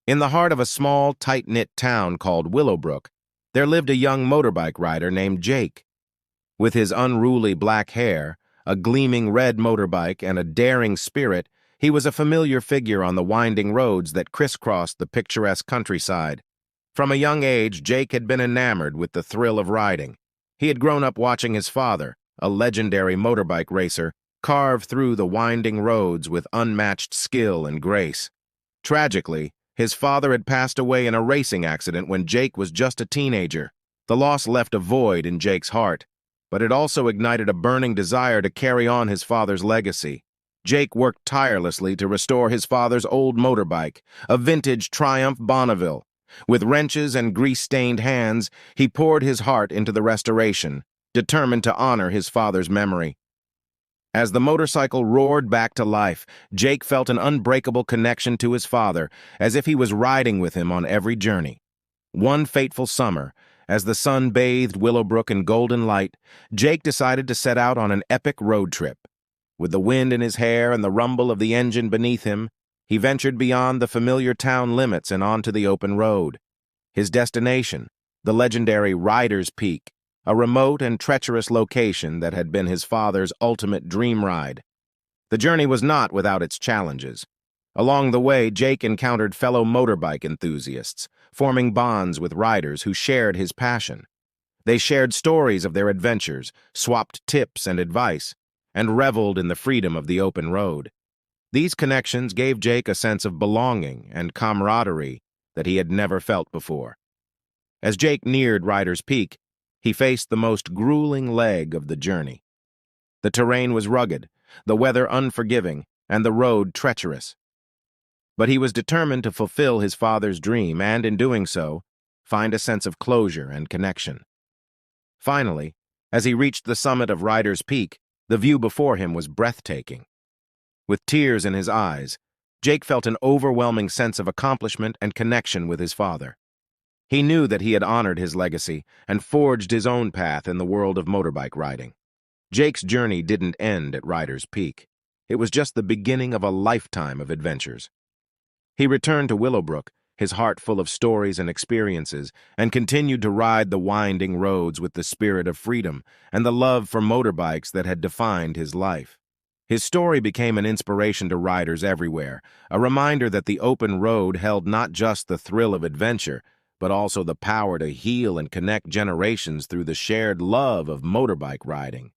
In the heart of a small, tight-knit town called Willowbrook, there lived a young motorbike rider named Jake. With his unruly black hair, a gleaming red motorbike, and a daring spirit, he was a familiar figure on the winding roads that crisscrossed the picturesque countryside. From a young age, Jake had been enamored with the thrill of riding. He had grown up watching his father, a legendary motorbike racer, carve through the winding roads with unmatched skill and grace. Tragically, his father had passed away in a racing accident when Jake was just a teenager. The loss left a void in Jake's heart, but it also ignited a burning desire to carry on his father's legacy. Jake worked tirelessly to restore his father's old motorbike, a vintage Triumph Bonneville. With wrenches and grease-stained hands, he poured his heart into the restoration, determined to honor his father's memory. As the motorcycle roared back to life, Jake felt an unbreakable connection to his father, as if he was riding with him on every journey. One fateful summer, as the sun bathed Willowbrook in golden light, Jake decided to set out on an epic road trip. With the wind in his hair and the rumble of the engine beneath him, he ventured beyond the familiar town limits and onto the open road. His destination, the legendary Rider's Peak, a remote and treacherous location that had been his father's ultimate dream ride. The journey was not without its challenges. Along the way, Jake encountered fellow motorbike enthusiasts, forming bonds with riders who shared his passion. They shared stories of their adventures, swapped tips and advice, and reveled in the freedom of the open road. These connections gave Jake a sense of belonging and camaraderie that he had never felt before. As Jake neared Rider's Peak, he faced the most grueling leg of the journey. The terrain was rugged, the weather unforgiving, and the road treacherous. But he was determined to fulfill his father's dream and, in doing so, find a sense of closure and connection. Finally, as he reached the summit of Rider's Peak, the view before him was breathtaking. With tears in his eyes, Jake felt an overwhelming sense of accomplishment and connection with his father. He knew that he had honored his legacy and forged his own path in the world of motorbike riding. Jake's journey didn't end at Rider's Peak. It was just the beginning of a lifetime of adventures. He returned to Willowbrook, his heart full of stories and experiences, and continued to ride the winding roads with the spirit of freedom and the love for motorbikes that had defined his life. His story became an inspiration to riders everywhere, a reminder that the open road held not just the thrill of adventure, but also the power to heal and connect generations through the shared love of motorbike riding.